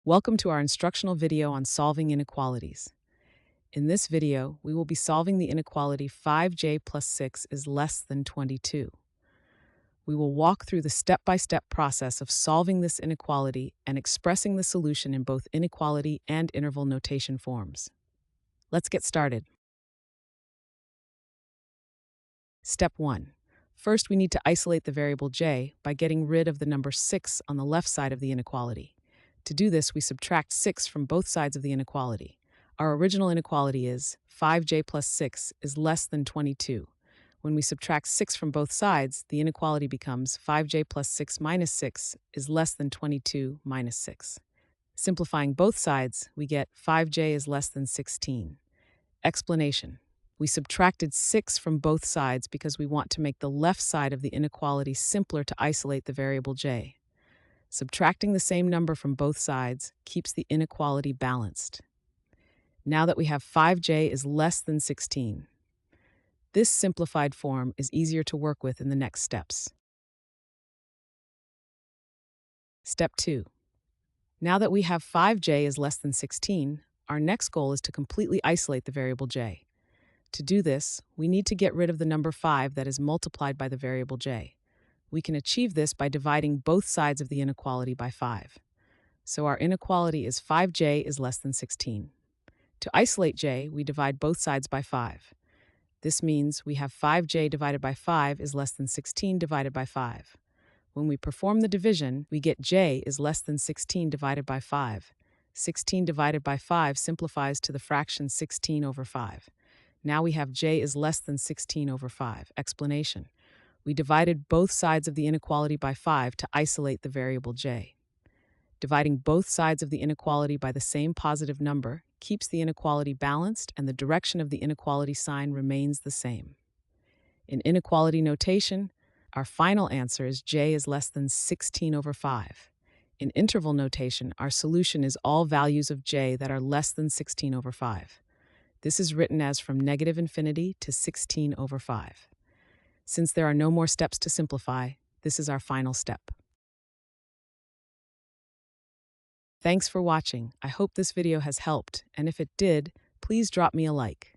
Welcome to our instructional video on solving inequalities. In this video, we will be solving the inequality 5j plus 6 is less than 22. We will walk through the step-by-step process of solving this inequality and expressing the solution in both inequality and interval notation forms. Let's get started. Step 1. First, we need to isolate the variable j by getting rid of the number 6 on the left side of the inequality. To do this, we subtract 6 from both sides of the inequality. Our original inequality is 5j plus 6 is less than 22. When we subtract 6 from both sides, the inequality becomes 5j plus 6 minus 6 is less than 22 minus 6. Simplifying both sides, we get 5j is less than 16. Explanation. We subtracted 6 from both sides because we want to make the left side of the inequality simpler to isolate the variable j. Subtracting the same number from both sides keeps the inequality balanced. Now that we have 5j is less than 16, this simplified form is easier to work with in the next steps. Step 2. Now that we have 5j is less than 16, our next goal is to completely isolate the variable j. To do this, we need to get rid of the number 5 that is multiplied by the variable j. We can achieve this by dividing both sides of the inequality by 5. So our inequality is 5j is less than 16. To isolate j, we divide both sides by 5. This means we have 5j divided by 5 is less than 16 divided by 5. When we perform the division, we get j is less than 16 divided by 5. 16 divided by 5 simplifies to the fraction 16 over 5. Now we have j is less than 16 over 5. Explanation. We divided both sides of the inequality by 5 to isolate the variable j. Dividing both sides of the inequality by the same positive number keeps the inequality balanced and the direction of the inequality sign remains the same. In inequality notation, our final answer is j is less than 16 over 5. In interval notation, our solution is all values of j that are less than 16 over 5. This is written as from negative infinity to 16 over 5. Since there are no more steps to simplify, this is our final step. Thanks for watching. I hope this video has helped, and if it did, please drop me a like.